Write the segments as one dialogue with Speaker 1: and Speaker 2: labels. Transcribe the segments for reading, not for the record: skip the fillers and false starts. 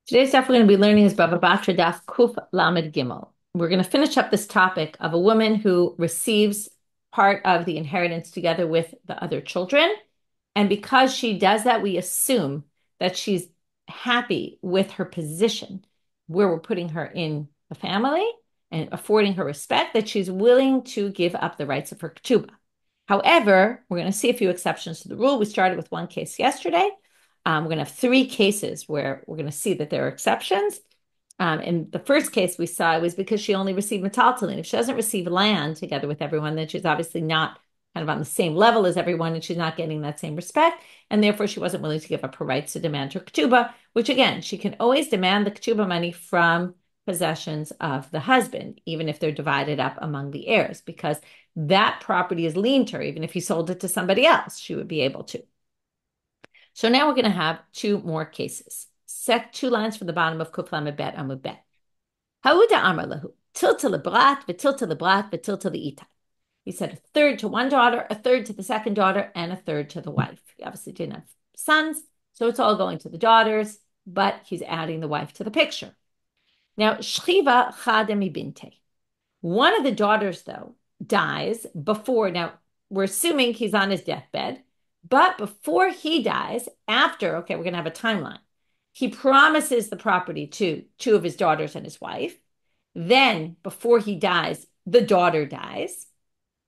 Speaker 1: Today's stuff we're going to be learning is Bava Batra Daf Kuf Lamed Gimel. We're going to finish up this topic of a woman who receives part of the inheritance together with the other children. And because she does that, we assume that she's happy with her position where we're putting her in the family and affording her respect, that she's willing to give up the rights of her ketuba. However, we're going to see a few exceptions to the rule. We started with one case yesterday. We're going to have three cases where we're going to see that there are exceptions. In the first case we saw, it was because she only received metaltalin. If she doesn't receive land together with everyone, then she's obviously not kind of on the same level as everyone, and she's not getting that same respect. And therefore, she wasn't willing to give up her rights to demand her ketuba, which again, she can always demand the ketuba money from possessions of the husband, even if they're divided up among the heirs, because that property is lien to her. Even if he sold it to somebody else, she would be able to. So now we're going to have two more cases. Set two lines from the bottom of Kuf Lamed Bet Amud Bet. Hauda Amar Lahu, tilta lebrat, v'tilta lebrat, v'tilta le'itai. He said a third to one daughter, a third to the second daughter, and a third to the wife. He obviously didn't have sons, so it's all going to the daughters, but he's adding the wife to the picture. Now, Shchiva Chademi Binte. One of the daughters, though, dies before. Now, we're assuming he's on his deathbed, but before he dies, after, okay, we're going to have a timeline. He promises the property to two of his daughters and his wife. Then, before he dies, the daughter dies.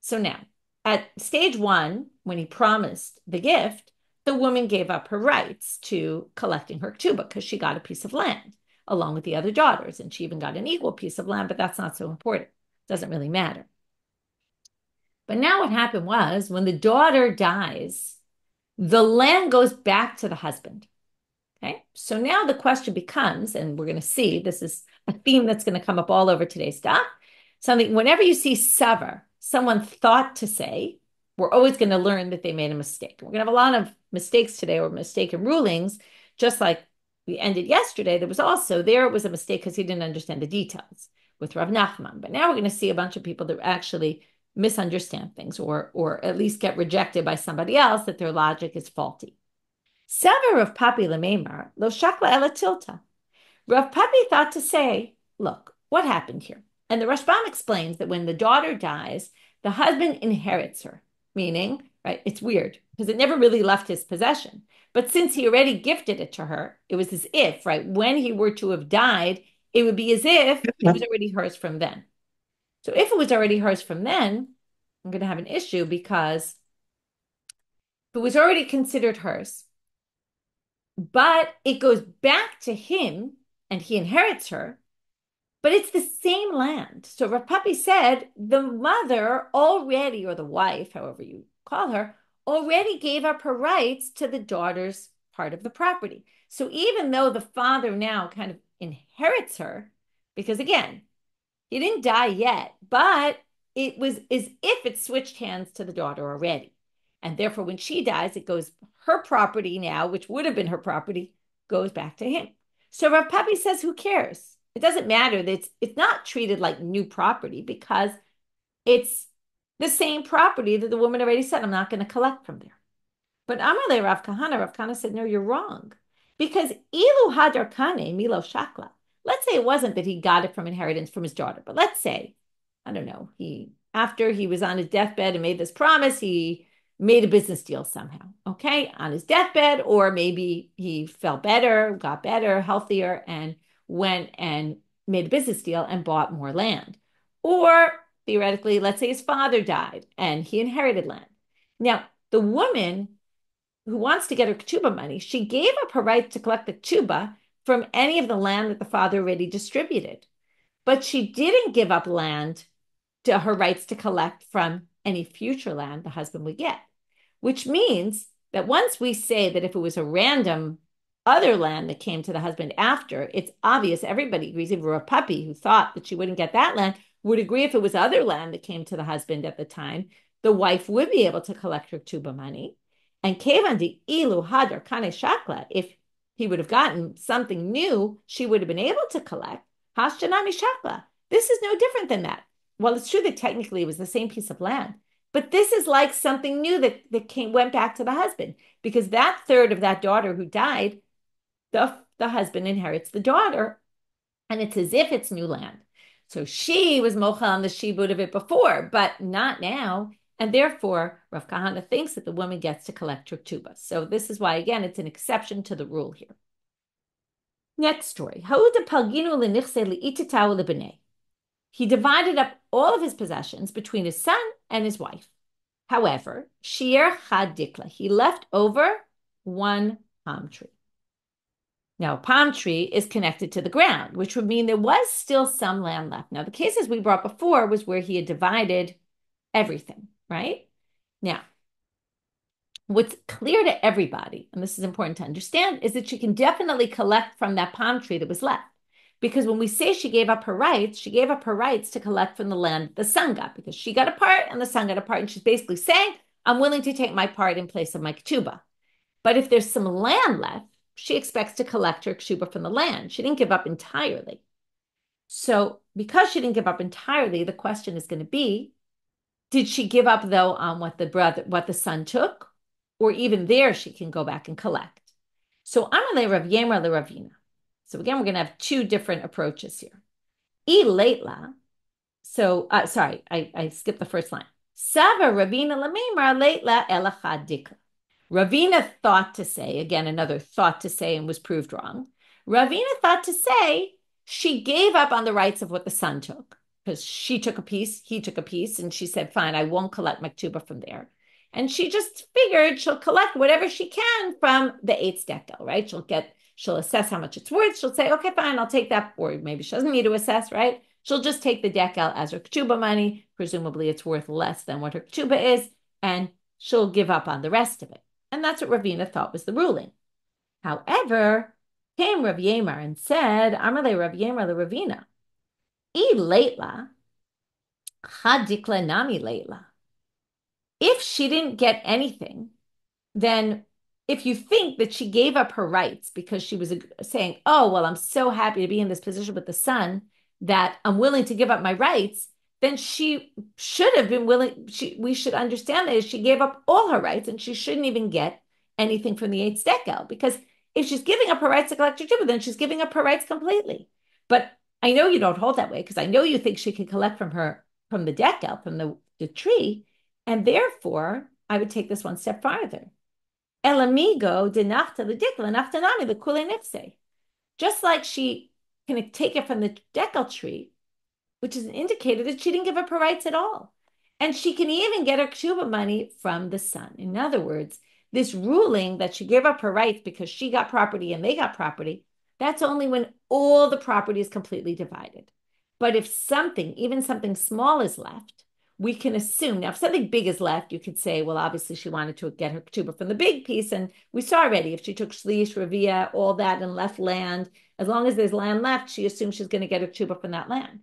Speaker 1: So now, at stage one, when he promised the gift, the woman gave up her rights to collecting her ketuba because she got a piece of land along with the other daughters. And she even got an equal piece of land, but that's not so important. Doesn't really matter. But now what happened was when the daughter dies, the land goes back to the husband. Okay. So now the question becomes, and we're going to see, this is a theme that's going to come up all over today's stuff. Something, whenever you see sever, someone thought to say, we're always going to learn that they made a mistake. We're going to have a lot of mistakes today or mistaken rulings, just like we ended yesterday. There was a mistake because he didn't understand the details with Rav Nachman. But now we're going to see a bunch of people that actually misunderstand things or at least get rejected by somebody else, that their logic is faulty. Sever of Papi Lememar, lo shakla ela tilta. Rav Papi thought to say, look, what happened here? And the Rashbam explains that when the daughter dies, the husband inherits her, meaning, right, it's weird because it never really left his possession. But since he already gifted it to her, it was as if, right, when he were to have died, it would be as if it was already hers from then. So if it was already hers from then, I'm going to have an issue because if it was already considered hers, but it goes back to him and he inherits her, but it's the same land. So Rav Papi said the mother already, or the wife, however you call her, already gave up her rights to the daughter's part of the property. So even though the father now kind of inherits her, because again, he didn't die yet, but it was as if it switched hands to the daughter already. And therefore, when she dies, it goes, her property now, which would have been her property, goes back to him. So Rav Papi says, who cares? It doesn't matter that it's not treated like new property because it's the same property that the woman already said, I'm not going to collect from there. But Amalei Rav Kahana said, no, you're wrong. Because ilu hadar kane milo shakla. Let's say it wasn't that he got it from inheritance from his daughter, but let's say, I don't know, after he was on his deathbed and made this promise, he made a business deal somehow, okay, on his deathbed, or maybe he felt better, got better, healthier, and went and made a business deal and bought more land. Or theoretically, let's say his father died and he inherited land. Now, the woman who wants to get her ketuba money, she gave up her right to collect the ketuba from any of the land that the father already distributed. But she didn't give up land to her rights to collect from any future land the husband would get, which means that once we say that if it was a random other land that came to the husband after, it's obvious, everybody agrees, even Rav Papi, who thought that she wouldn't get that land, would agree if it was other land that came to the husband at the time, the wife would be able to collect her ketuba money. And kevan di ilu hadar kane shakla, if he would have gotten something new, she would have been able to collect. Hashjanami shakla. This is no different than that. Well, it's true that technically it was the same piece of land, but this is like something new that went back to the husband, because that third of that daughter who died, the the husband inherits the daughter, and it's as if it's new land. So she was mochel on the shibud of it before, but not now. And therefore, Rav Kahana thinks that the woman gets to collect her ketuba. So this is why, again, it's an exception to the rule here. Next story. He divided up all of his possessions between his son and his wife. However, Shiur chad dikla, he left over one palm tree. Now, a palm tree is connected to the ground, which would mean there was still some land left. Now, the cases we brought before was where he had divided everything, right? Now, what's clear to everybody, and this is important to understand, is that she can definitely collect from that palm tree that was left. Because when we say she gave up her rights to collect from the land the son got, because she got a part and the son got a part. And she's basically saying, I'm willing to take my part in place of my ketuba. But if there's some land left, she expects to collect her ketuba from the land. She didn't give up entirely. So because she didn't give up entirely, the question is going to be, did she give up, though, on what the son took? Or even there, she can go back and collect. So Amalei Rav Yemer le Ravina. So again, we're going to have two different approaches here. Leitla. So, sorry, I skipped the first line. Sava Ravina lamimar leitla elachad dikla. Ravina thought to say, again, another thought to say and was proved wrong. Ravina thought to say she gave up on the rights of what the son took, because she took a piece, he took a piece, and she said, fine, I won't collect my ketuba from there. And she just figured she'll collect whatever she can from the 8th dekel, right? She'll assess how much it's worth. She'll say, okay, fine, I'll take that. Or maybe she doesn't need to assess, right? She'll just take the dekel as her ketuba money. Presumably it's worth less than what her ketuba is, and she'll give up on the rest of it. And that's what Ravina thought was the ruling. However, came Rav Yemer and said, Amalei Rav Yemer le Ravina, I leitla, chadikla nami leitla. If she didn't get anything, then if you think that she gave up her rights because she was saying, oh, well, I'm so happy to be in this position with the son that I'm willing to give up my rights, then she should have been willing. We should understand that she gave up all her rights and she shouldn't even get anything from the 8th dekel, because if she's giving up her rights to collect her ketuba, then she's giving up her rights completely. But I know you don't hold that way, because I know you think she can collect from the dekel, from the tree, and therefore I would take this one step farther. El amigo de nafta the dikla naftanami the kule nifse. Just like she can take it from the dekel tree, which is an indicator that she didn't give up her rights at all. And she can even get her ketuba money from the son. In other words, this ruling that she gave up her rights because she got property and they got property, that's only when all the property is completely divided. But if even something small is left, we can assume, now if something big is left, you could say, well, obviously she wanted to get her ketuba from the big piece. And we saw already, if she took shlish, ravia, all that, and left land, as long as there's land left, she assumes she's going to get her ketuba from that land.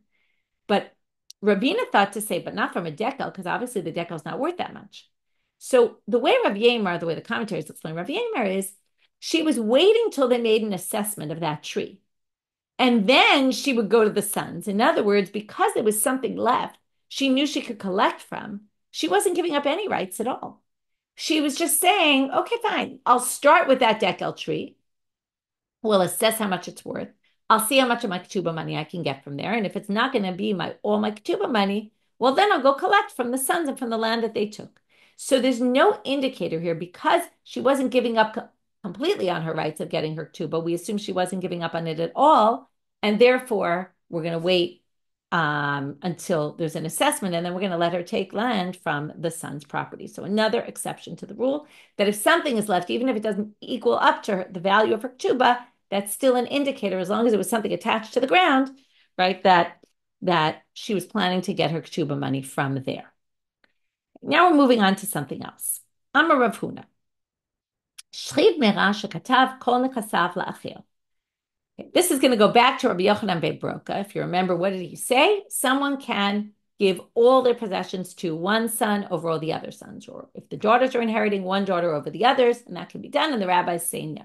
Speaker 1: But Ravina thought to say, but not from a dekel, because obviously the dekel is not worth that much. So the way Rav Yemer, the way the commentaries explain Rav Yemer is, she was waiting till they made an assessment of that tree. And then she would go to the sons. In other words, because there was something left, she knew she could collect from, she wasn't giving up any rights at all. She was just saying, okay, fine, I'll start with that dekel tree. We'll assess how much it's worth. I'll see how much of my ketuba money I can get from there. And if it's not going to be all my ketuba money, well, then I'll go collect from the sons and from the land that they took. So there's no indicator here, because she wasn't giving up completely on her rights of getting her ketuba. We assume she wasn't giving up on it at all. And therefore, we're going to wait until there's an assessment, and then we're going to let her take land from the son's property. So another exception to the rule, that if something is left, even if it doesn't equal up to the value of her ketuba, that's still an indicator, as long as it was something attached to the ground, right, that she was planning to get her ketuba money from there. Now we're moving on to something else. Amar Rav Huna. Shchiv mera shekatav kol nechasav la'achil. This is going to go back to Rabbi Yochanan ben Broka. If you remember, what did he say? Someone can give all their possessions to one son over all the other sons, or if the daughters are inheriting, one daughter over the others, and that can be done, and the rabbis say no.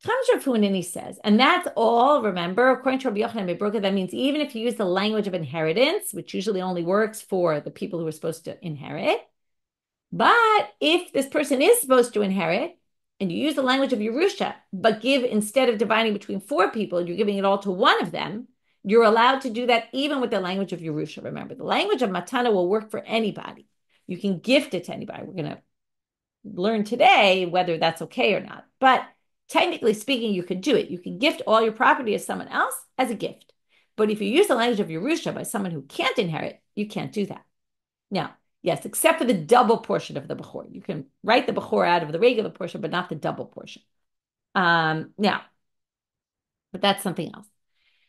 Speaker 1: Comes Rav Huna and he says, and that's all, remember, according to Rabbi Yochanan ben Broka, that means even if you use the language of inheritance, which usually only works for the people who are supposed to inherit, but if this person is supposed to inherit, and you use the language of Yerusha, but give, instead of dividing between 4 people, you're giving it all to one of them, you're allowed to do that even with the language of Yerusha. Remember, the language of Matana will work for anybody. You can gift it to anybody. We're going to learn today whether that's okay or not. But technically speaking, you could do it. You can gift all your property to someone else as a gift. But if you use the language of Yerusha by someone who can't inherit, you can't do that. Now, yes, except for the double portion of the Bechor. You can write the Bechor out of the regular portion, but not the double portion. Now, but that's something else.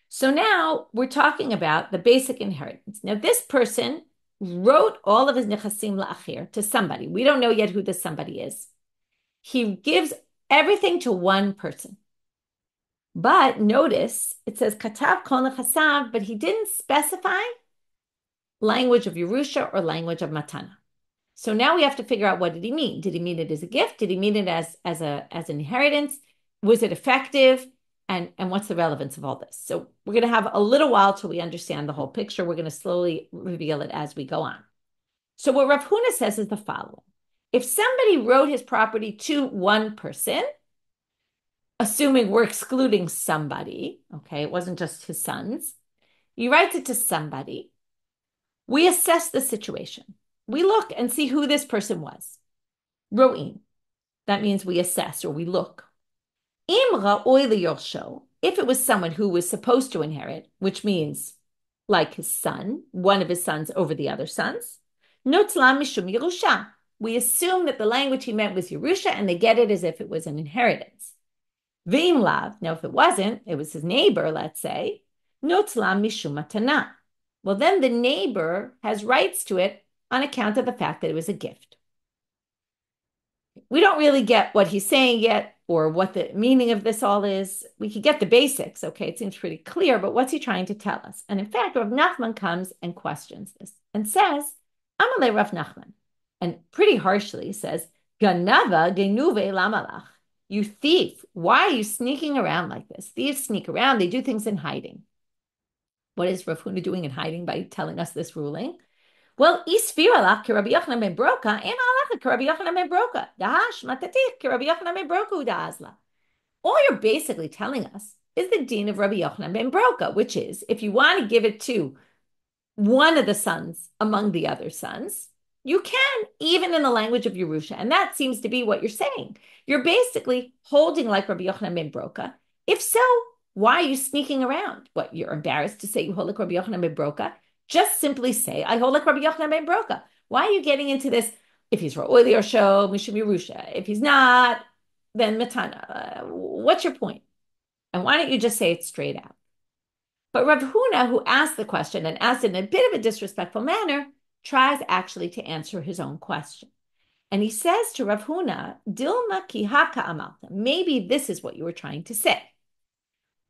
Speaker 1: So now we're talking about the basic inheritance. Now, this person wrote all of his nechasim la'achir to somebody. We don't know yet who this somebody is. He gives everything to one person. But notice, it says katav kol nechasav, but he didn't specify language of Yerusha or language of Matana. So now we have to figure out, what did he mean? Did he mean it as a gift? Did he mean it as an inheritance? Was it effective? And what's the relevance of all this? So we're going to have a little while till we understand the whole picture. We're going to slowly reveal it as we go on. So what Rav Huna says is the following. If somebody wrote his property to one person, assuming we're excluding somebody, okay, it wasn't just his sons, he writes it to somebody, we assess the situation. We look and see who this person was. Ro'im. That means we assess or we look. If it was someone who was supposed to inherit, which means like his son, one of his sons over the other sons, notzla mishum Yerusha. We assume that the language he meant was Yerusha, and they get it as if it was an inheritance. V'im lav. Now, if it wasn't, it was his neighbor, let's say, notzla mishum matana. Well, then the neighbor has rights to it on account of the fact that it was a gift. We don't really get what he's saying yet or what the meaning of this all is. We could get the basics, okay? It seems pretty clear, but what's he trying to tell us? And in fact, Rav Nachman comes and questions this and says, Amalei Rav Nachman, and pretty harshly says, Ganava genuve lamalach. You thief, why are you sneaking around like this? Thieves sneak around, they do things in hiding. What is Rav Huna doing in hiding by telling us this ruling? Well, isfir alach Rabbi Yochanan ben Broka, and alach Rabbi Yochanan ben Broka. Dahash matatich Rabbi Yochanan ben Broka udazla. All you're basically telling us is the din of Rabbi Yochanan ben Broka, which is if you want to give it to one of the sons among the other sons, you can, even in the language of Yerusha. And that seems to be what you're saying. You're basically holding like Rabbi Yochanan ben Broka. If so, why are you sneaking around? What, you're embarrassed to say you hold like Rabbi Yochanan ben Broka? Just simply say, I hold like Rabbi Yochanan ben Broka. Why are you getting into this? If he's Ra'oli or Sho, Mishum Yerusha. If he's not, then Matana. What's your point? And why don't you just say it straight out? But Rav Huna, who asked the question and asked it in a bit of a disrespectful manner, tries actually to answer his own question. And he says to Rav Huna, Dilma ki haka amalta. Maybe this is what you were trying to say.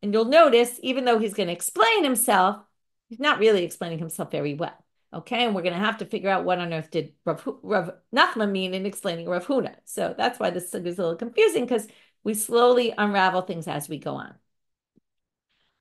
Speaker 1: And you'll notice, even though he's going to explain himself, he's not really explaining himself very well. Okay, and we're going to have to figure out what on earth did Rav Nachman mean in explaining Rav Huna. So that's why this is a little confusing, because we slowly unravel things as we go on.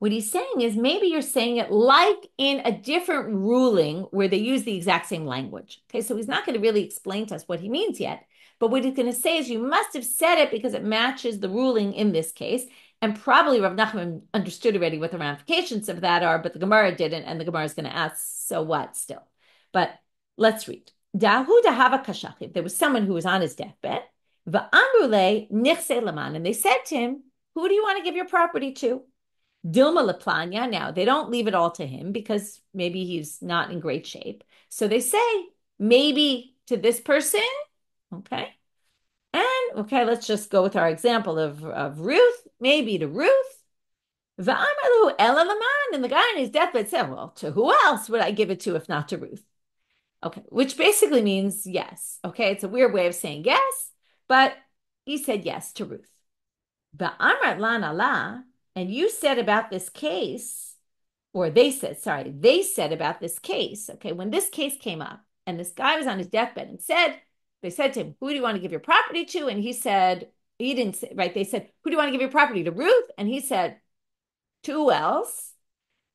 Speaker 1: What he's saying is maybe you're saying it like in a different ruling where they use the exact same language. Okay, so he's not going to really explain to us what he means yet. But what he's going to say is you must have said it because it matches the ruling in this case. And probably Rav Nachman understood already what the ramifications of that are, but the Gemara didn't, and the Gemara is going to ask, so what still? But let's read. Dahu dahava kashachid. There was someone who was on his deathbed. Va'amrule nichse laman. And they said to him, who do you want to give your property to? Dilma laplanya. Now, they don't leave it all to him because maybe he's not in great shape. So they say, maybe to this person, okay? And, okay, let's just go with our example of Ruth, maybe to Ruth. Va'amalu ela laman. And the guy on his deathbed said, well, to who else would I give it to if not to Ruth? Okay, which basically means yes. Okay, it's a weird way of saying yes, but he said yes to Ruth. Va'amrat lan Allah. And you said about this case, or they said about this case, okay, when this case came up and this guy was on his deathbed and they said to him, who do you want to give your property to? And he said, he didn't say, right? They said, who do you want to give your property to? Ruth? And he said, to who else?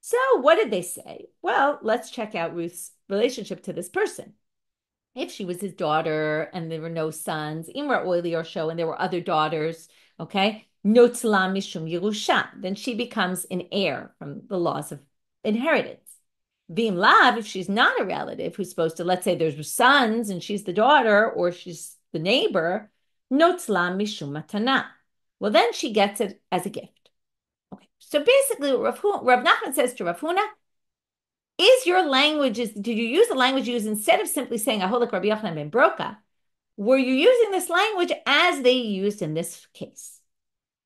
Speaker 1: So what did they say? Well, let's check out Ruth's relationship to this person. If she was his daughter and there were no sons, Imra Oily or Show, and there were other daughters, okay, Notzla Mishum Yerusha, then she becomes an heir from the laws of inheritance. Vim Lav, if she's not a relative who's supposed to, let's say there's sons and she's the daughter or she's the neighbor, Notzla Mishum Matana. Well, then she gets it as a gift. Okay, so basically, Rav Nachman says to Rav Huna, did you use the language used instead of simply saying Aholik Rabbi Yochanan ben Broka? Were you using this language as they used in this case?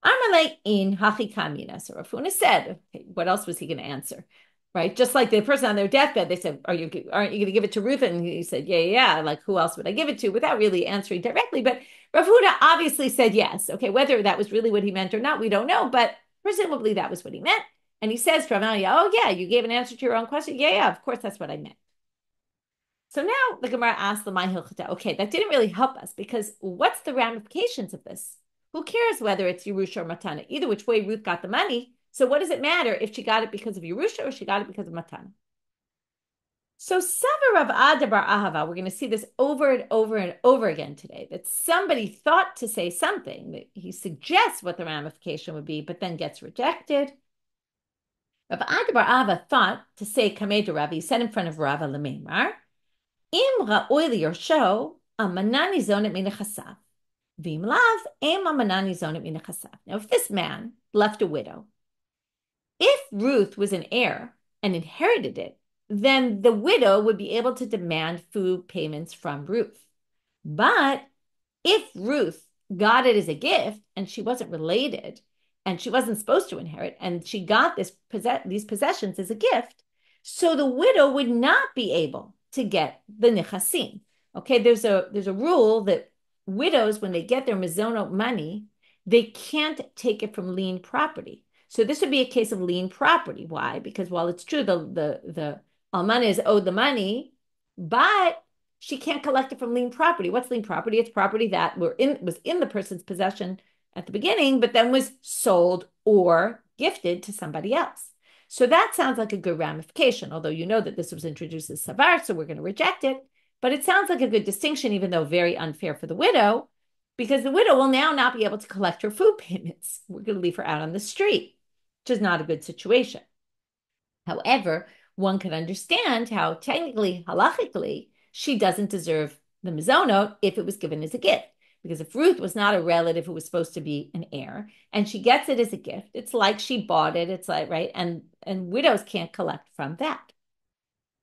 Speaker 1: Amalei in Hachi Kamina. So Rav Huna said, okay, what else was he going to answer? Right? Just like the person on their deathbed, they said, aren't you going to give it to Ruth? And he said, yeah. Like, who else would I give it to? Without really answering directly. But Rav Huna obviously said yes. Okay, whether that was really what he meant or not, we don't know. But presumably that was what he meant. And he says to Rav Ada, oh, yeah, you gave an answer to your own question. Yeah, of course, that's what I meant. So now the Gemara asks the Mahilchata, okay, that didn't really help us because what's the ramifications of this? Who cares whether it's Yerusha or Matana? Either which way Ruth got the money. So what does it matter if she got it because of Yerusha or she got it because of Matana? So Savar Rav Ada bar Ahava, we're going to see this over and over and over again today, that somebody thought to say something, that he suggests what the ramification would be, but then gets rejected. Rav Ada bar Ahava thought to say Kamei de Ravi, he said in front of Rava Lememar, Im ra'oi liyorsho, amanani zonet min nechasav. V'im lav, em amanani zonet min nechasav. Now, if this man left a widow, if Ruth was an heir and inherited it, then the widow would be able to demand food payments from Ruth. But if Ruth got it as a gift and she wasn't related and she wasn't supposed to inherit and she got these possessions as a gift, so the widow would not be able to get the nichasim. Okay, there's a rule that widows, when they get their mizonot money, they can't take it from lien property. So this would be a case of lien property. Why? Because while it's true the almana is owed the money, but she can't collect it from lien property. What's lien property? It's property that was in the person's possession at the beginning, but then was sold or gifted to somebody else. So that sounds like a good ramification, although you know that this was introduced as savar, so we're going to reject it. But it sounds like a good distinction, even though very unfair for the widow, because the widow will now not be able to collect her food payments. We're going to leave her out on the street, which is not a good situation. However, one can understand how technically, halachically, she doesn't deserve the mizonot if it was given as a gift. Because if Ruth was not a relative who was supposed to be an heir, and she gets it as a gift, it's like she bought it. It's like, right? And widows can't collect from that.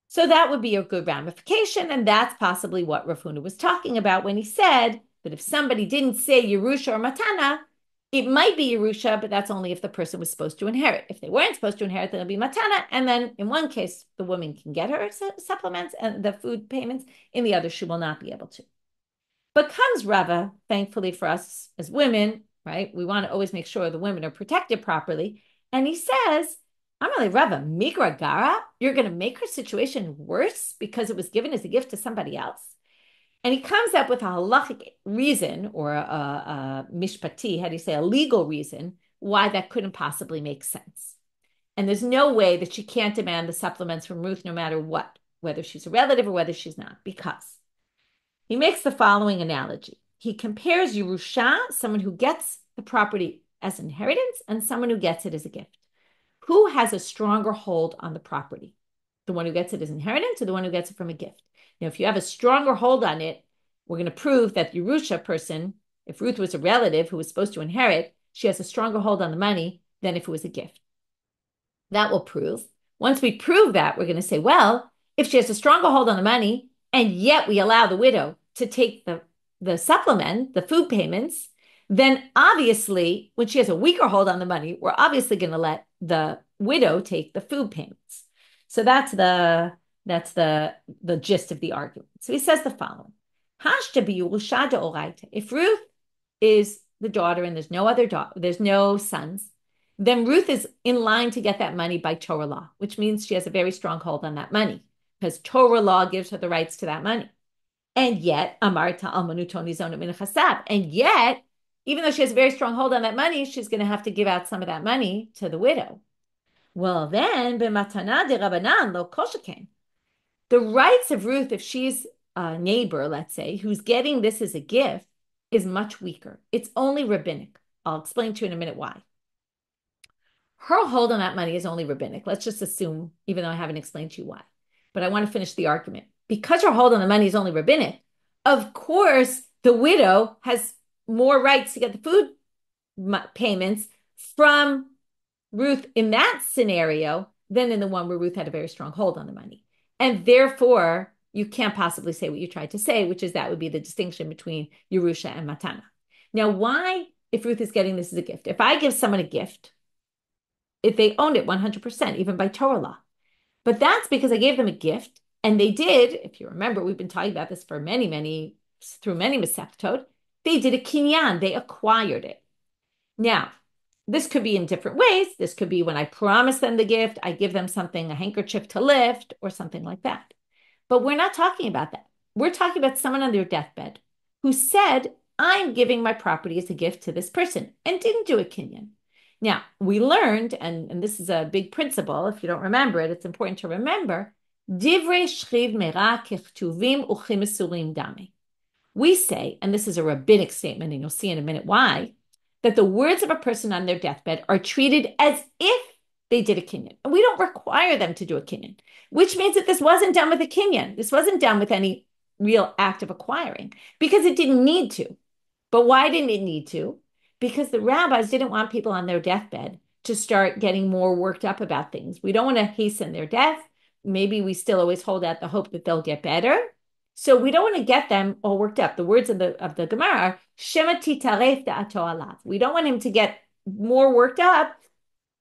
Speaker 1: So that would be a good ramification. And that's possibly what Rav Huna was talking about when he said that if somebody didn't say Yerusha or Matana, it might be Yerusha, but that's only if the person was supposed to inherit. If they weren't supposed to inherit, then it'll be Matana. And then in one case, the woman can get her supplements and the food payments. In the other, she will not be able to. But comes Rava, thankfully for us as women, right? We want to always make sure the women are protected properly. And he says, I'm really Rava, Migra Gara, you're going to make her situation worse because it was given as a gift to somebody else. And he comes up with a halachic reason or a mishpati, how do you say, a legal reason why that couldn't possibly make sense. And there's no way that she can't demand the supplements from Ruth no matter what, whether she's a relative or whether she's not, because he makes the following analogy. He compares Yerusha, someone who gets the property as inheritance, and someone who gets it as a gift. Who has a stronger hold on the property? The one who gets it as inheritance or the one who gets it from a gift? Now, if you have a stronger hold on it, we're going to prove that the Yerusha person, if Ruth was a relative who was supposed to inherit, she has a stronger hold on the money than if it was a gift. That will prove. Once we prove that, we're going to say, well, if she has a stronger hold on the money, and yet we allow the widow to take the supplement, the food payments, then obviously, when she has a weaker hold on the money, we're obviously going to let the widow take the food payments. So that's the gist of the argument. So he says the following. If Ruth is the daughter and there's no other daughter, there's no sons, then Ruth is in line to get that money by Torah law, which means she has a very strong hold on that money because Torah law gives her the rights to that money. And yet, Amarta almanutoni zonet min chasab. And yet, even though she has a very strong hold on that money, she's going to have to give out some of that money to the widow. Well, then, b'matana de Rabbanan lo kol sheken. The rights of Ruth, if she's neighbor, let's say, who's getting this as a gift is much weaker. It's only rabbinic. I'll explain to you in a minute why. Her hold on that money is only rabbinic. Let's just assume, even though I haven't explained to you why. But I want to finish the argument. Because her hold on the money is only rabbinic, of course, the widow has more rights to get the food payments from Ruth in that scenario than in the one where Ruth had a very strong hold on the money. And therefore, you can't possibly say what you tried to say, which is that would be the distinction between Yerusha and Matana. Now, why, if Ruth is getting this as a gift? If I give someone a gift, if they owned it 100%, even by Torah law, but that's because I gave them a gift, and they did, if you remember, we've been talking about this for through many Masechtot, they did a kinyan, they acquired it. Now, this could be in different ways. This could be when I promise them the gift, I give them something, a handkerchief to lift, or something like that. But we're not talking about that. We're talking about someone on their deathbed who said, I'm giving my property as a gift to this person, and didn't do a kinyan. Now, we learned, and this is a big principle, if you don't remember it, it's important to remember, divrei shchiv mera kechtuvim uchimesurim dame. We say, and this is a rabbinic statement, and you'll see in a minute why, that the words of a person on their deathbed are treated as if they did a kinyan. And we don't require them to do a kinyan, which means that this wasn't done with a kinyan. This wasn't done with any real act of acquiring, because it didn't need to. But why didn't it need to? Because the rabbis didn't want people on their deathbed to start getting more worked up about things. We don't want to hasten their death. Maybe we still always hold out the hope that they'll get better. So we don't want to get them all worked up. The words of the Gemara are, Shema titaref da'ato alav. We don't want him to get more worked up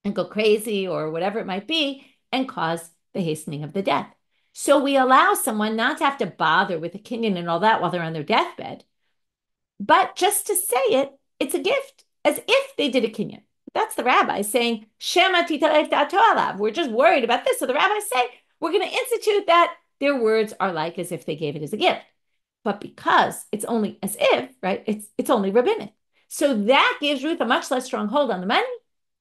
Speaker 1: and go crazy or whatever it might be and cause the hastening of the death. So we allow someone not to have to bother with a kinyan and all that while they're on their deathbed, but just to say it, it's a gift, as if they did a kinyan. That's the rabbi saying, Shema titaref da'ato alav. We're just worried about this. So the rabbis say, we're going to institute that their words are like as if they gave it as a gift. But because it's only as if, right, it's only rabbinic. So that gives Ruth a much less strong hold on the money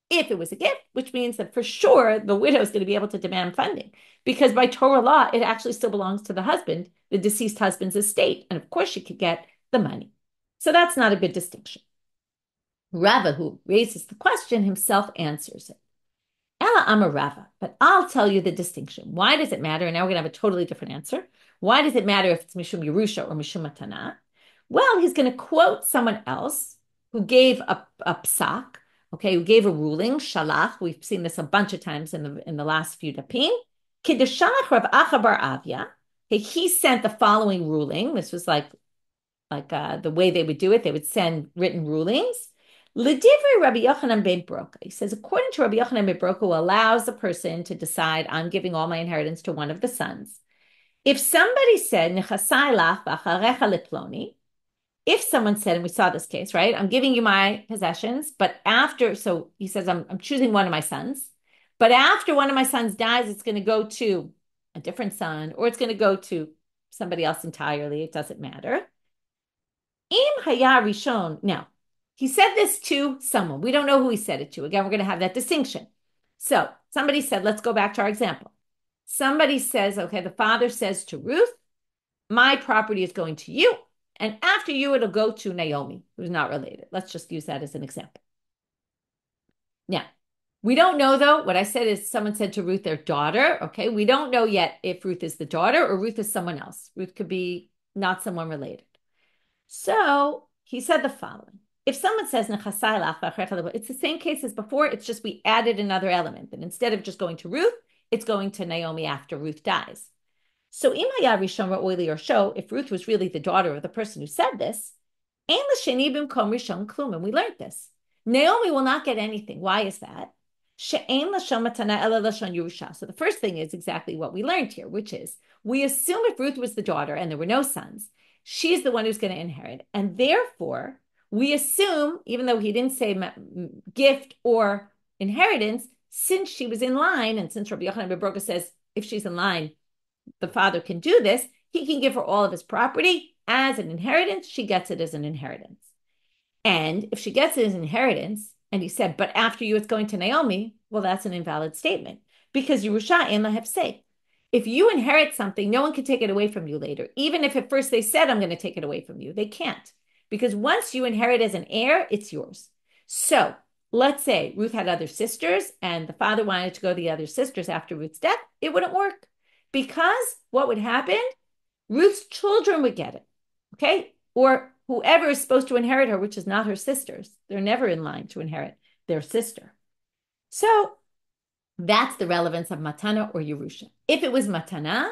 Speaker 1: if it was a gift, which means that for sure the widow is going to be able to demand funding, because by Torah law, it actually still belongs to the husband, the deceased husband's estate. And of course, she could get the money. So that's not a good distinction. Rava, who raises the question, himself answers it. Ella Amar Rava, but I'll tell you the distinction. Why does it matter? And now we're going to have a totally different answer. Why does it matter if it's Mishum Yerusha or Mishum Matana? Well, he's going to quote someone else who gave a psak, okay, who gave a ruling, shalach. We've seen this a bunch of times in the last few dapim. Kidushalach Rav Ada bar Avya. Okay, he sent the following ruling. This was like the way they would do it. They would send written rulings. L'divrei Rabbi Yochanan ben Broka. He says, according to Rabbi Yochanan ben Broka, who allows the person to decide, I'm giving all my inheritance to one of the sons. If somebody said, Nechasai lach v'acharecha leploni, if someone said, and we saw this case, right? I'm giving you my possessions, but after, so he says, I'm choosing one of my sons, but after one of my sons dies, it's going to go to a different son, or it's going to go to somebody else entirely. It doesn't matter. Im haya rishon. Now, he said this to someone. We don't know who he said it to. Again, we're going to have that distinction. So somebody said, let's go back to our example. Somebody says, okay, the father says to Ruth, my property is going to you. And after you, it'll go to Naomi, who's not related. Let's just use that as an example. Now, we don't know, though. What I said is someone said to Ruth, their daughter. Okay, we don't know yet if Ruth is the daughter or Ruth is someone else. Ruth could be not someone related. So he said the following. If someone says, it's the same case as before. It's just we added another element. And instead of just going to Ruth, it's going to Naomi after Ruth dies. So if Ruth was really the daughter of the person who said this, and we learned this. Naomi will not get anything. Why is that? So the first thing is exactly what we learned here, which is we assume if Ruth was the daughter and there were no sons, she's the one who's going to inherit. And therefore, we assume, even though he didn't say gift or inheritance, since she was in line, and since Rabbi Yochanan ben Broka says if she's in line, the father can do this, he can give her all of his property as an inheritance. She gets it as an inheritance. And if she gets it as an inheritance, and he said, but after you, it's going to Naomi, well, that's an invalid statement because Yerusha in la hefsek. if you inherit something, no one can take it away from you later. Even if at first they said, I'm going to take it away from you, they can't. Because once you inherit as an heir, it's yours. So let's say Ruth had other sisters and the father wanted to go to the other sisters after Ruth's death. It wouldn't work because what would happen? Ruth's children would get it. Okay. Or whoever is supposed to inherit her, which is not her sisters. They're never in line to inherit their sister. So that's the relevance of matana or yerusha. If it was matana,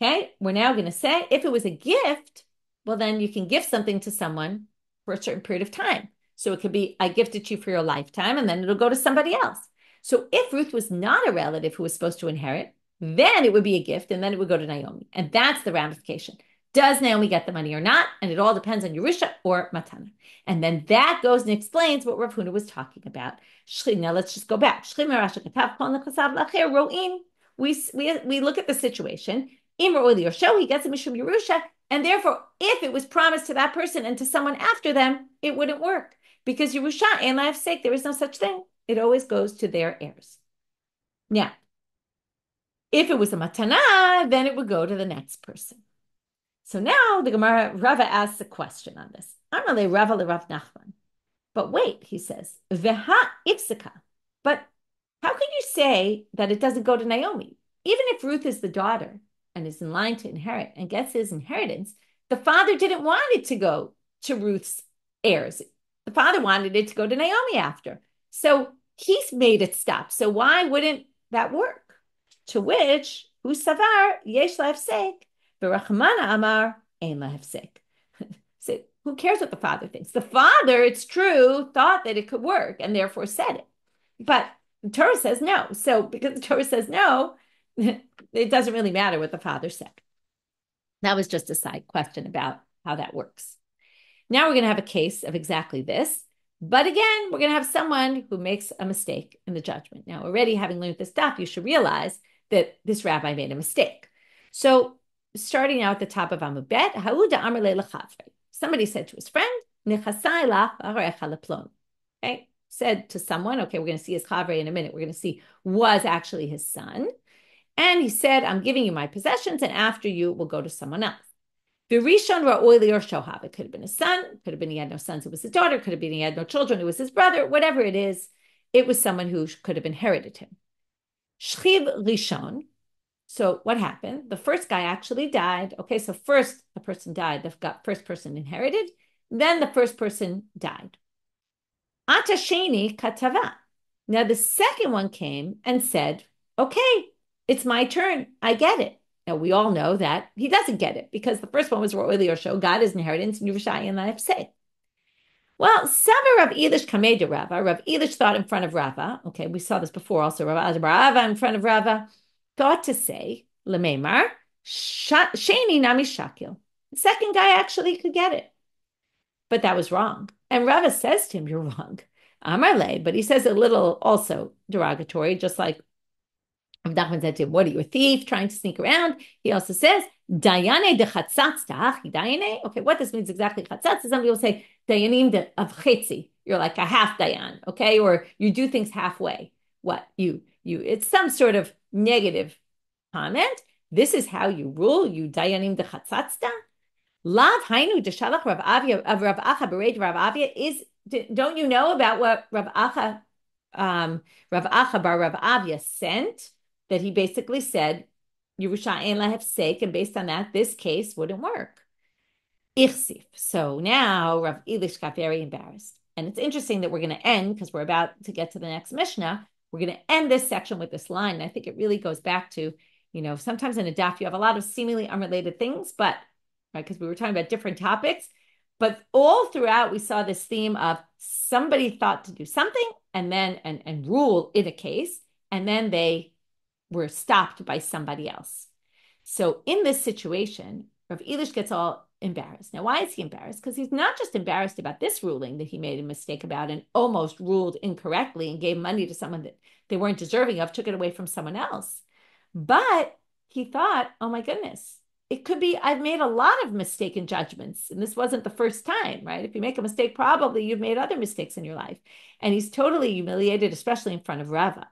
Speaker 1: okay, we're now going to say if it was a gift, well, then you can gift something to someone for a certain period of time. So it could be, I gifted you for your lifetime, and then it'll go to somebody else. So if Ruth was not a relative who was supposed to inherit, then it would be a gift, and then it would go to Naomi. And that's the ramification. Does Naomi get the money or not? And it all depends on Yerusha or Matana. And then that goes and explains what Rav Huna was talking about. Now let's just go back. We look at the situation. Or show he gets a mishum Yerusha, and therefore, if it was promised to that person and to someone after them, it wouldn't work because Yerusha and life's sake, there is no such thing. It always goes to their heirs. Now, if it was a matana, then it would go to the next person. So now the Gemara, Rava asks a question on this. Amalei Rava le Rav Nachman. But wait, he says, Veha ifsika. But how can you say that it doesn't go to Naomi? Even if Ruth is the daughter and is in line to inherit and gets his inheritance, the father didn't want it to go to Ruth's heirs. The father wanted it to go to Naomi after. So he's made it stop. So why wouldn't that work? To which, hu savar yesh lahefsek, v'rachmana amar ein lahefsek. So who cares what the father thinks? The father, it's true, thought that it could work and therefore said it. But the Torah says no. So because the Torah says no, it doesn't really matter what the father said. That was just a side question about how that works. Now we're going to have a case of exactly this. But again, we're going to have someone who makes a mistake in the judgment. Now, already having learned this stuff, you should realize that this rabbi made a mistake. So starting out at the top of Amud Bet, somebody said to his friend, okay, said to someone, okay, we're going to see his chavre in a minute. We're going to see was actually his son. And he said, I'm giving you my possessions, and after you, we'll go to someone else. Virishon ra'oi or shohav. It could have been his son. Could have been he had no sons. It was his daughter. Could have been he had no children. It was his brother. Whatever it is, it was someone who could have inherited him. Shchiv rishon. So what happened? The first guy actually died. Okay, so first a person died. The first person inherited. Then the first person died. Ata sheni katava. Now the second one came and said, okay, it's my turn. I get it. Now, we all know that he doesn't get it because the first one was Ro'ili or show God is inheritance, and Yerushalayim and I've said. Well, Sava Rav Elish Kamei de Rava. Rav Elish thought in front of Rava. Okay, we saw this before also. Rav Ada in front of Rava thought to say, Lememar, Sheni Nami Shakil. The second guy actually could get it. But that was wrong. And Rava says to him, you're wrong. Amarle, but he says a little also derogatory, just like Rav Nachman said to him, what are you, a thief trying to sneak around? He also says, Dayane de chatzatz ta'achi dayane. Okay, what this means exactly, chatzatz, is some people say, Dayanim de of chetzi. You're like a half dayan, okay? Or you do things halfway. What? It's some sort of negative comment. This is how you rule. You dayanim de chatzatz da. Lav hainu de shalach Rav Avia of Rav Acha bereid Rav Avia is, don't you know about what Rav Acha bar Rav Avia sent? That he basically said, Yerushalayim lahefsek, and based on that, this case wouldn't work. Ichsif. So now Rav Elish got very embarrassed. And it's interesting that we're going to end, because we're about to get to the next Mishnah, we're going to end this section with this line. And I think it really goes back to, sometimes in a daf, you have a lot of seemingly unrelated things, but, right, because we were talking about different topics, but all throughout we saw this theme of somebody thought to do something and then, and rule in a case, and then they were stopped by somebody else. So in this situation, Rav Elish gets all embarrassed. Now, why is he embarrassed? Because he's not just embarrassed about this ruling that he made a mistake about and almost ruled incorrectly and gave money to someone that they weren't deserving of, took it away from someone else. But he thought, oh my goodness, it could be I've made a lot of mistaken judgments, and this wasn't the first time, right? If you make a mistake, probably you've made other mistakes in your life. And he's totally humiliated, especially in front of Rava.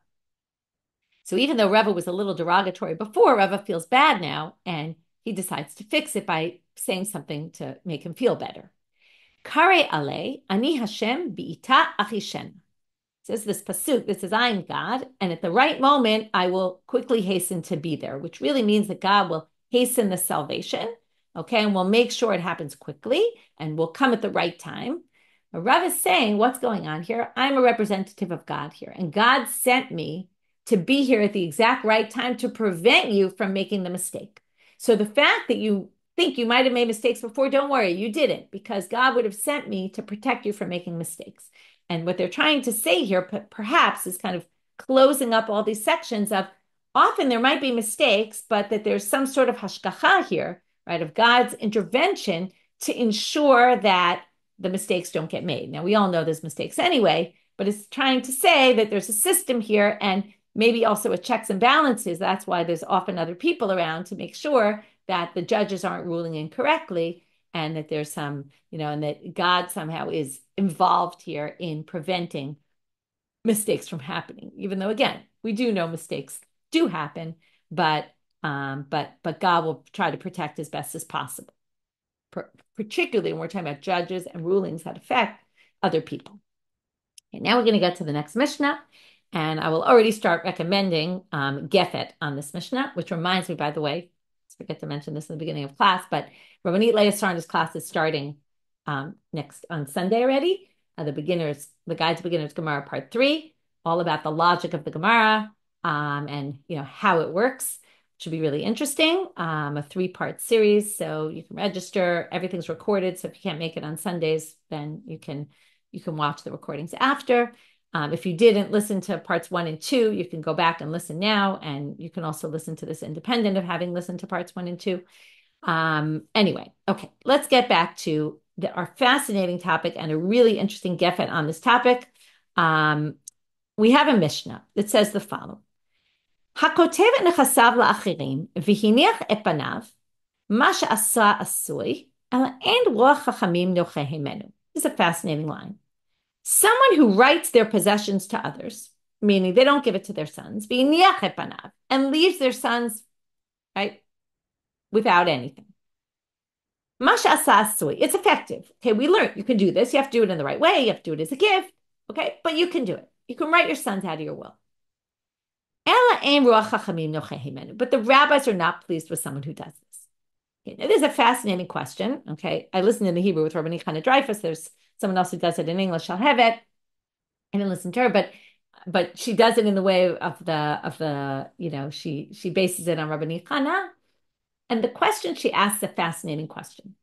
Speaker 1: So even though Rava was a little derogatory before, Rava feels bad now, and he decides to fix it by saying something to make him feel better. Kare ale, ani Hashem bi'ita achishen. Says this pasuk that says, I am God, and at the right moment, I will quickly hasten to be there, which really means that God will hasten the salvation, okay, and we'll make sure it happens quickly, and will come at the right time. Rav is saying, what's going on here? I'm a representative of God here, and God sent me to be here at the exact right time to prevent you from making the mistake. So the fact that you think you might have made mistakes before, don't worry, you didn't, because God would have sent me to protect you from making mistakes. And what they're trying to say here, perhaps, is kind of closing up all these sections of often there might be mistakes, but that there's some sort of hashgacha here, right, of God's intervention to ensure that the mistakes don't get made. Now, we all know there's mistakes anyway, but it's trying to say that there's a system here and maybe also a checks and balances. That's why there's often other people around to make sure that the judges aren't ruling incorrectly, and that there's some, and that God somehow is involved here in preventing mistakes from happening. Even though, again, we do know mistakes do happen, but God will try to protect as best as possible, particularly when we're talking about judges and rulings that affect other people. Okay, now we're going to get to the next Mishnah, and I will already start recommending Gefet on this Mishnah, which reminds me, by the way, I forget to mention this in the beginning of class, but Rabbanit Leisarna's class is starting next on Sunday already. The Guide to Beginners Gemara Part 3, all about the logic of the Gemara and how it works. It should be really interesting. A 3-part series, so you can register. Everything's recorded, so if you can't make it on Sundays, then you can watch the recordings after. If you didn't listen to parts 1 and 2, you can go back and listen now, and you can also listen to this independent of having listened to parts 1 and 2. Anyway, okay, let's get back to our fascinating topic and a really interesting gefet on this topic. We have a Mishnah that says the following: Hakotev nechasav la'achirim v'hiniach et panav ma she'asa asui ela ein ruach chachamim nocheh himenu. This is a fascinating line. Someone who writes their possessions to others, meaning they don't give it to their sons, and leaves their sons, right, without anything. It's effective. Okay, we learned you can do this. You have to do it in the right way. You have to do it as a gift. Okay, but you can do it. You can write your sons out of your will. But the rabbis are not pleased with someone who does this. Okay, now, this is a fascinating question. Okay, I listened in the Hebrew with Rabbi Nachman. There's someone else who does it in English. I'll have it. I didn't listen to her, but she does it in the way of the she bases it on Rabbi Nachman. And the question she asks is a fascinating question.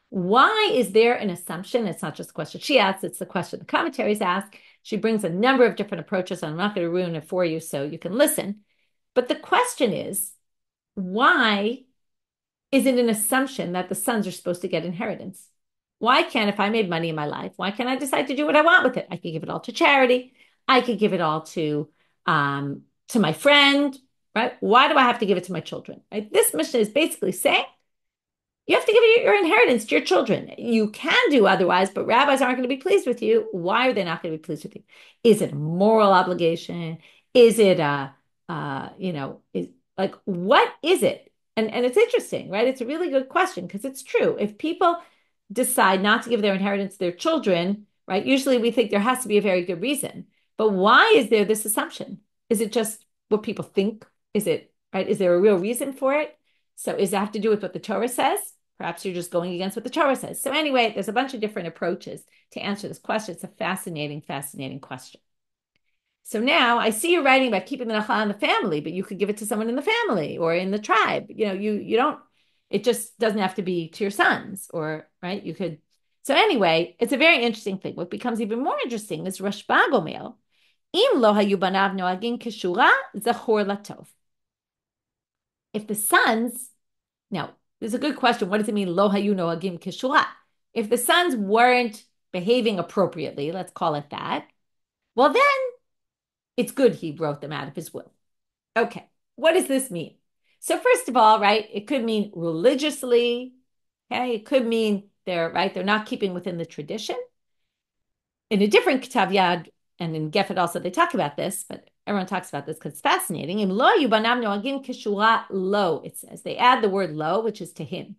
Speaker 1: Why is there an assumption? It's not just a question she asks, it's the question the commentaries ask. She brings a number of different approaches, and I'm not going to ruin it for you so you can listen. But the question is, why is it an assumption that the sons are supposed to get inheritance? Why can't, if I made money in my life, why can't I decide to do what I want with it? I could give it all to charity. I could give it all to my friend, right? Why do I have to give it to my children? Right? This Mishnah is basically saying you have to give your inheritance to your children. You can do otherwise, but rabbis aren't going to be pleased with you. Why are they not going to be pleased with you? Is it a moral obligation? Is it what is it? And it's interesting, right? It's a really good question because it's true. If people decide not to give their inheritance to their children, right? Usually we think there has to be a very good reason. But why is there this assumption? Is it just what people think? Is it, right? Is there a real reason for it? So does it have to do with what the Torah says? Perhaps you're just going against what the Torah says. So anyway, there's a bunch of different approaches to answer this question. It's a fascinating, fascinating question. So now I see you're writing about keeping the nachla in the family, but you could give it to someone in the family or in the tribe. You don't, it just doesn't have to be to your sons or, right? You could. So anyway, it's a very interesting thing. What becomes even more interesting is Rashba Gomel, im lo hayu banav noagin keshura zachor latov. If the sons, now there's a good question. What does it mean, lo hayu noagim keshura? If the sons weren't behaving appropriately, let's call it that, well then it's good he wrote them out of his will. Okay, what does this mean? So first of all, right, it could mean religiously. Okay, it could mean they're not keeping within the tradition. In a different Ketav Yad, and in Gefet also, they talk about this, but Everyone talks about this because it's fascinating. It says they add the word lo, which is to him.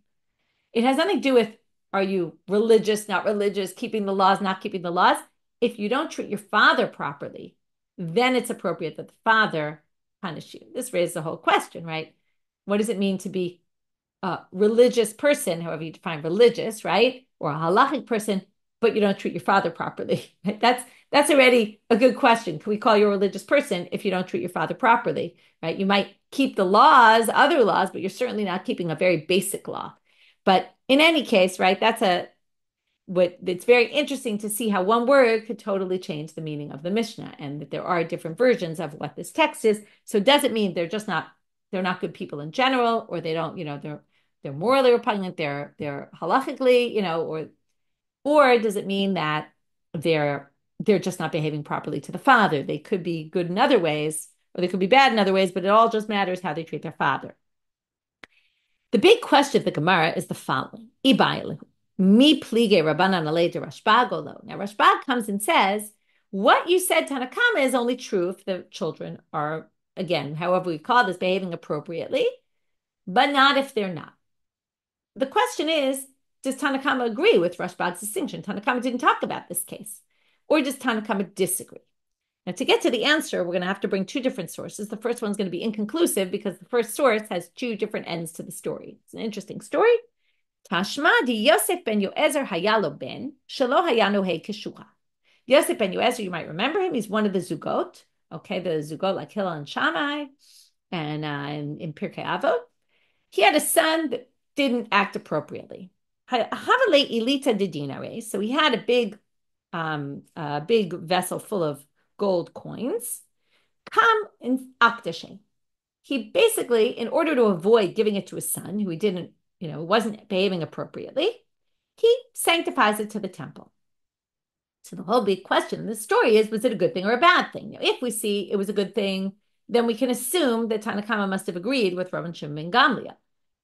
Speaker 1: It has nothing to do with are you religious, not religious, keeping the laws, not keeping the laws. If you don't treat your father properly, then it's appropriate that the father punish you. This raises the whole question, right? What does it mean to be a religious person, however you define religious, right? Or a halachic person, but you don't treat your father properly. Right? That's already a good question. Can we call you a religious person if you don't treat your father properly? Right? You might keep the laws, other laws, but you're certainly not keeping a very basic law. But in any case, right, it's very interesting to see how one word could totally change the meaning of the Mishnah, and that there are different versions of what this text is. So it doesn't mean they're not good people in general, or they don't, they're morally repugnant, they're halachically, or does it mean that they're just not behaving properly to the father? They could be good in other ways, or they could be bad in other ways, but it all just matters how they treat their father. The big question of the Gemara is the following. Mi plige Rabbanan alei de Rashbag olo. Now Rashbag comes and says, what you said, Tanakama, is only true if the children are, again, however we call this, behaving appropriately, but not if they're not. The question is, does Tanakama agree with Rashbag's distinction? Tanakama didn't talk about this case. Or does Tanakama disagree? Now, to get to the answer, we're going to have to bring two different sources. The first one's going to be inconclusive because the first source has two different ends to the story. It's an interesting story. Tashma di Yosef ben Yoezer hayalo ben shelo hayano he keshuha. Yosef ben Yoezer, you might remember him. He's one of the zugot. Okay, the zugot like Hillel and Shammai, and in Pirkei Avot. He had a son that didn't act appropriately. Ahava le ilita de dinare. So he had a big vessel full of gold coins. Come in akdashe. He basically, in order to avoid giving it to his son, who he didn't, wasn't behaving appropriately, he sanctifies it to the temple. So the whole big question in this story is, was it a good thing or a bad thing? Now, if we see it was a good thing, then we can assume that Tanakama must have agreed with Rav Shimon ben Gamliel.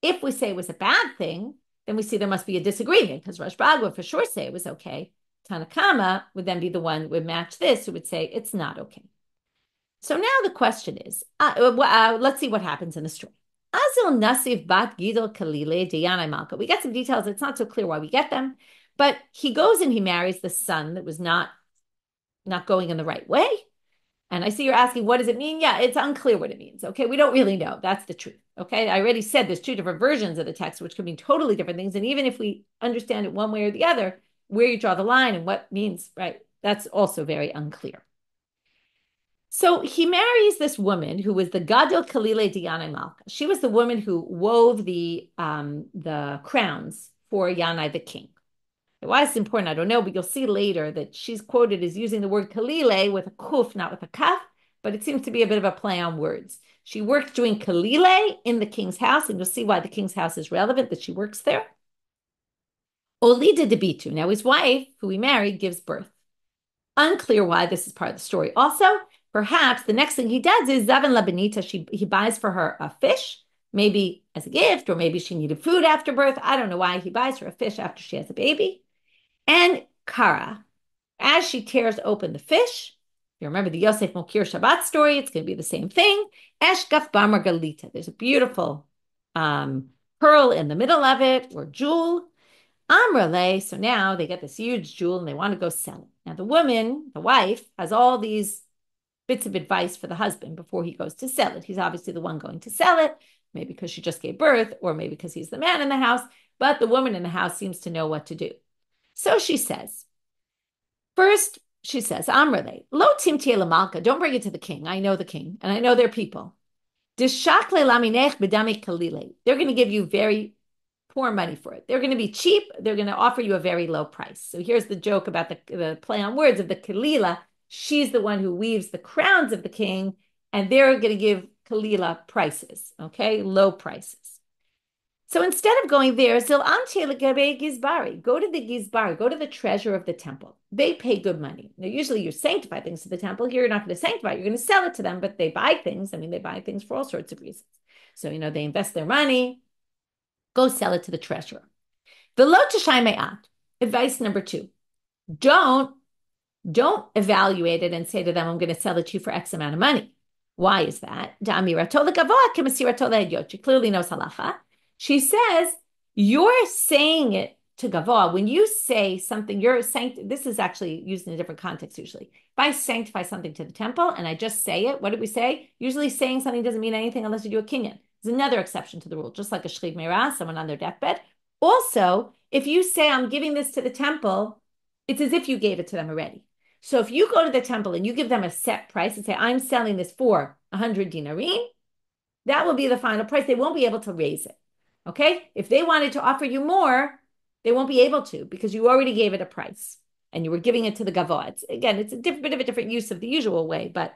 Speaker 1: If we say it was a bad thing, then we see there must be a disagreement, because Rashbag would for sure say it was okay. Tanakama would then be the one who would match this, who would say it's not okay. So now the question is, let's see what happens in the story. Azil Nasif bat Gidol Kalile Diana Malka. We get some details. It's not so clear why we get them, but he goes and he marries the son that was not going in the right way. And I see you're asking, what does it mean? Yeah, it's unclear what it means. Okay, we don't really know. That's the truth. Okay, I already said there's two different versions of the text, which could mean totally different things. And even if we understand it one way or the other, where you draw the line and what means, right, that's also very unclear. So he marries this woman who was the Gadol Kalile Diana Malka. She was the woman who wove the crowns for Yanai the king. Why it's important, I don't know, but you'll see later that she's quoted as using the word Kalile with a kuf, not with a kaf, but it seems to be a bit of a play on words. She worked doing Kalile in the king's house, and you'll see why the king's house is relevant, that she works there. Olida debitu. Now his wife, who he married, gives birth. Unclear why this is part of the story. Also, perhaps the next thing he does is Zavan Labanita, he buys for her a fish, maybe as a gift, or maybe she needed food after birth. I don't know why he buys her a fish after she has a baby. And Kara, as she tears open the fish, you remember the Yosef Mokir Shabbat story, it's going to be the same thing. Eshgaf Bamar Galita. There's a beautiful pearl in the middle of it, or jewel. Amrale, so now they get this huge jewel and they want to go sell it. Now the woman, the wife, has all these bits of advice for the husband before he goes to sell it. He's obviously the one going to sell it, maybe because she just gave birth, or maybe because he's the man in the house, but the woman in the house seems to know what to do. So she says, first, she says, Amrale, lo timtie lamalka, don't bring it to the king. I know the king, and I know their people. Dishakle laminech bedami kalile. They're going to give you very poor money for it. They're going to be cheap. They're going to offer you a very low price. So here's the joke about the play on words of the kalila. She's the one who weaves the crowns of the king, and they're going to give kalila prices, okay, low prices. So instead of going there, go to the gizbari, go to the treasure of the temple. They pay good money. Now, usually you sanctify things to the temple. Here, you're not going to sanctify. You're going to sell it to them, but they buy things. I mean, they buy things for all sorts of reasons. So, they invest their money. Go sell it to the treasurer. Advice number 2. Don't Don't evaluate it and say to them, I'm going to sell it to you for X amount of money. Why is that? She clearly knows halacha. She says, you're saying it to gavoa. When you say something, you're saying, this is actually used in a different context usually. If I sanctify something to the temple and I just say it, what did we say? Usually saying something doesn't mean anything unless you do a kinyan. There's another exception to the rule, just like a shchid meirah, someone on their deathbed. Also, if you say, I'm giving this to the temple, it's as if you gave it to them already. So if you go to the temple and you give them a set price and say, I'm selling this for 100 dinarim, that will be the final price. They won't be able to raise it. Okay? If they wanted to offer you more, they won't be able to because you already gave it a price and you were giving it to the gavoa. It's a bit of a different use of the usual way, but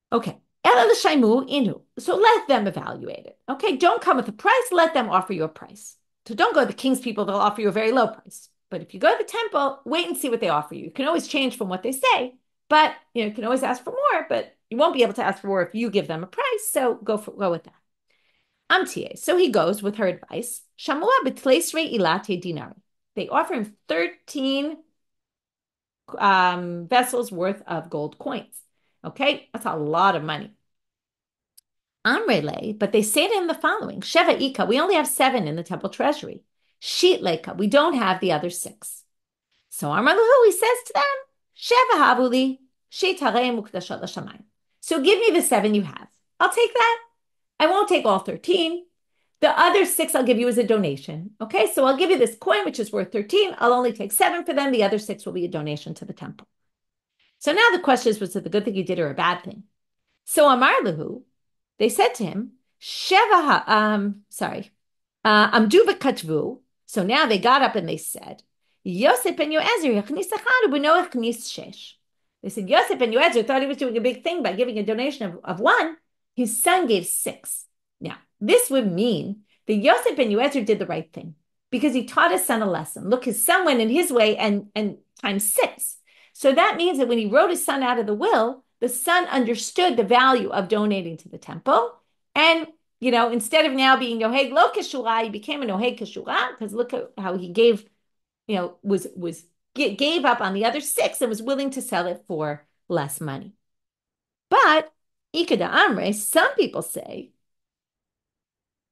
Speaker 1: okay. So let them evaluate it. Okay? Don't come with a price. Let them offer you a price. So don't go to the king's people. They'll offer you a very low price. But if you go to the temple, wait and see what they offer you. You can always change from what they say, but you can always ask for more, but you won't be able to ask for more if you give them a price. So go with that. Amtiye. So he goes with her advice. Shamua b'tleisrei ilate dinari. They offer him 13 vessels worth of gold coins. Okay, that's a lot of money. Amrele, but they say to him the following: Sheva ika, we only have 7 in the temple treasury. Sheet leka, we don't have the other 6. So Amrlahu, he says to them, Sheva havuli, sheet harei mukdashot l'shamayim. So give me the 7 you have. I'll take that. I won't take all 13. The other 6 I'll give you as a donation. Okay, so I'll give you this coin, which is worth 13. I'll only take 7 for them. The other 6 will be a donation to the temple. So now the question is, was it the good thing you did or a bad thing? So Amarlahu, they said to him, Sheva, Amdu v'katvu. So now they got up and they said, Yosef ben Yoezer yachnis echad u'beno yachnis shesh. They said, Yosef ben Yoezer thought he was doing a big thing by giving a donation of 1. His son gave 6. Now, this would mean that Yosef ben Yoezer did the right thing because he taught his son a lesson. Look, his son went in his way and times 6. So that means that when he wrote his son out of the will, the son understood the value of donating to the temple. And, instead of now being Noheg Lo Keshura, he became a Noheg Keshura because look at how he gave, gave up on the other 6 and was willing to sell it for less money. But, Ikeda Amre, some people say,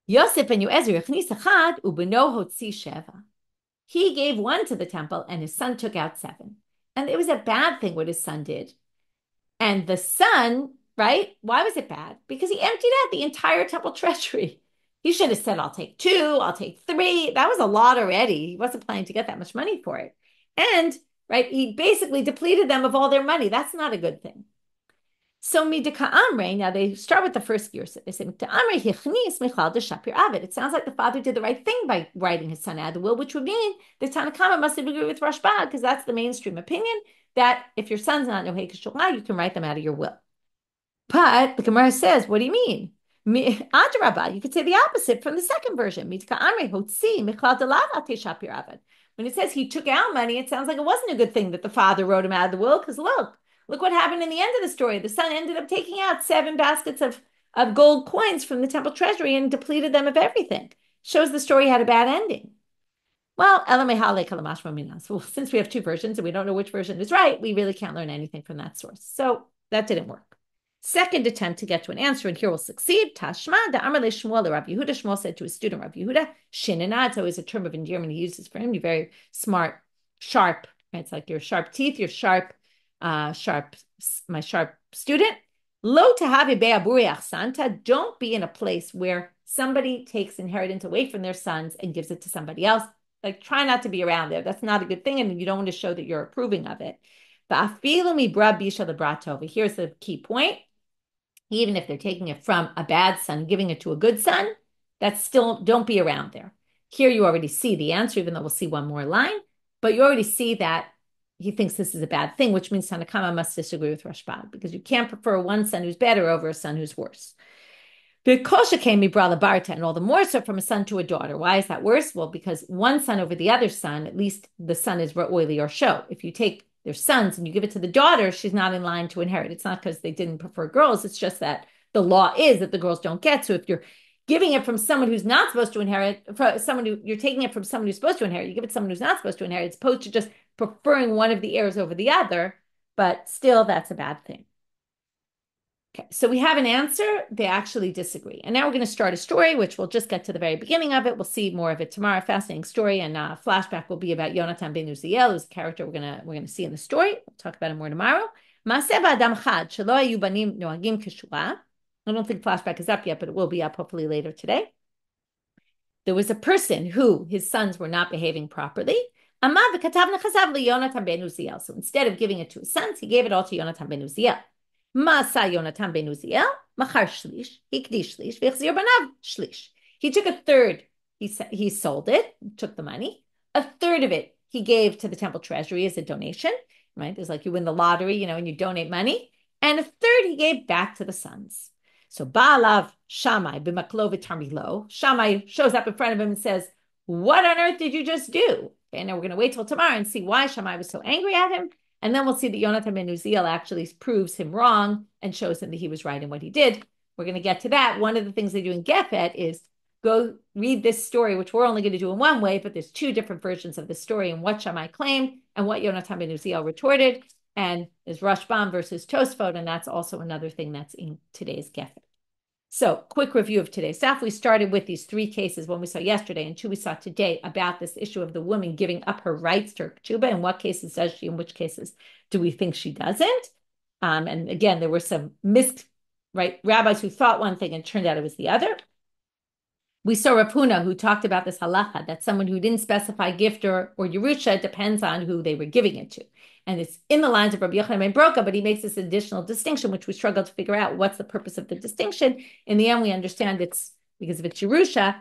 Speaker 1: Yosef ben Yoezer yachnis echad ubeno hotzi sheva. He gave 1 to the temple and his son took out 7. And it was a bad thing what his son did. And the son, right? Why was it bad? Because he emptied out the entire temple treasury. He should have said, I'll take 2, I'll take 3. That was a lot already. He wasn't planning to get that much money for it. And, right, he basically depleted them of all their money. That's not a good thing. So midika amre, now they start with the first gear. They say, it sounds like the father did the right thing by writing his son out of the will, which would mean the Tanakama must agree with Rashba, because that's the mainstream opinion, that if your son's not Nohei Keshullah, you can write them out of your will. But the Gemara says, what do you mean? Adrabah, you could say the opposite from the second version. When it says he took out money, it sounds like it wasn't a good thing that the father wrote him out of the will, because look what happened in the end of the story. The son ended up taking out 7 baskets of gold coins from the temple treasury and depleted them of everything. Shows the story had a bad ending. Well, since we have 2 versions and we don't know which version is right, we really can't learn anything from that source. So that didn't work. Second attempt to get to an answer, and here we'll succeed. Tashma da Amar le Shmuel Rav Yehuda. Shmuel said to his student Rav Yehuda, Shinana. It's always a term of endearment he uses for him. You're very smart, sharp. Right? It's like your sharp teeth, your sharp, my sharp student. Lo tahave be'aburi achsanta. Don't be in a place where somebody takes inheritance away from their sons and gives it to somebody else. Like, try not to be around there. That's not a good thing, and you don't want to show that you're approving of it. But here's the key point. Even if they're taking it from a bad son, giving it to a good son, that's still, don't be around there. Here you already see the answer, even though we'll see one more line, but you already see that he thinks this is a bad thing, which means Tanakama must disagree with Rashba, because you can't prefer one son who's better over a son who's worse. B'kosha came Mibra Barta, and all the more so from a son to a daughter. Why is that worse? Well, because one son over the other son, at least the son is oily or show. If you take their sons and you give it to the daughter, she's not in line to inherit. It's not because they didn't prefer girls. It's just that the law is that the girls don't get. So if you're giving it from someone who's not supposed to inherit, you're taking it from someone who's supposed to inherit, you give it to someone who's not supposed to inherit, as opposed to just preferring one of the heirs over the other, but still that's a bad thing. Okay, so we have an answer. They actually disagree. And now we're going to start a story, which we'll just get to the very beginning of it. We'll see more of it tomorrow. Fascinating story. And flashback will be about Yonatan ben Uziel, who's a character we're gonna see in the story. We'll talk about him more tomorrow. I don't think flashback is up yet, but it will be up hopefully later today. There was a person who his sons were not behaving properly. So instead of giving it to his sons, he gave it all to Yonatan ben Uziel. Masa Yonatan ben Uziel, machar shlish, hikdish shlish, v'chzir banav shlish. He took a third, he sold it, took the money. A third of it he gave to the temple treasury as a donation, right? There's like you win the lottery, and you donate money. And a third he gave back to the sons. So Ba'alav Shammai b'maklo v'tarmilo. Shammai shows up in front of him and says, what on earth did you just do? And now we're going to wait till tomorrow and see why Shammai was so angry at him. And then we'll see that Yonatan ben Uziel actually proves him wrong and shows him that he was right in what he did. We're going to get to that. One of the things they do in Gefet is go read this story, which we're only going to do in one way, but there's two different versions of the story and what Shammai claimed and what Yonatan ben Uziel retorted. And there's Rashbam versus Tosfot, and that's also another thing that's in today's Gefet. So, quick review of today's stuff. We started with these three cases, one we saw yesterday and two we saw today, about this issue of the woman giving up her rights to her ketuba. In what cases does she? In which cases do we think she doesn't? And again, there were some rabbis who thought one thing and turned out it was the other. We saw Rav Huna, who talked about this halacha, that someone who didn't specify gift or Yerusha depends on who they were giving it to. And it's in the lines of Rabib Yochanan and Broka, but he makes this additional distinction, which we struggle to figure out what's the purpose of the distinction. In the end, we understand it's because if it's Yerusha,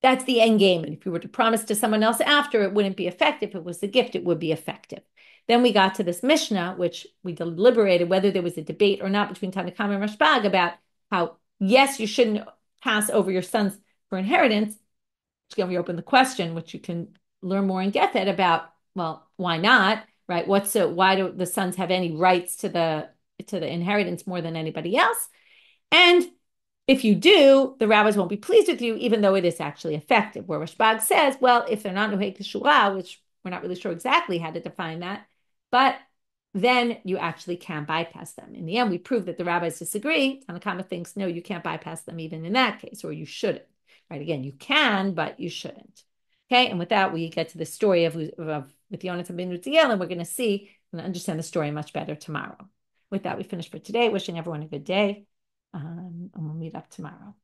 Speaker 1: that's the end game. And if you were to promise to someone else after, it wouldn't be effective. If it was the gift, it would be effective. Then we got to this Mishnah, which we deliberated whether there was a debate or not between Tanakam and Rashbag about how, yes, you shouldn't pass over your sons for inheritance. Again, we open the question, which you can learn more in Gefet about, well, why not? Right? Why do the sons have any rights to the inheritance more than anybody else? And if you do, the rabbis won't be pleased with you, even though it is actually effective. Where Rashbag says, well, if they're not nuhei k'shura, which we're not really sure exactly how to define that, but then you actually can bypass them. In the end, we prove that the rabbis disagree. Tanakama thinks, no, you can't bypass them even in that case, or you shouldn't. Right? Again, you can, but you shouldn't. Okay, and with that, we get to the story of with Yonatan ben Uziel, and we're going to understand the story much better tomorrow. With that, we finish for today. Wishing everyone a good day, and we'll meet up tomorrow.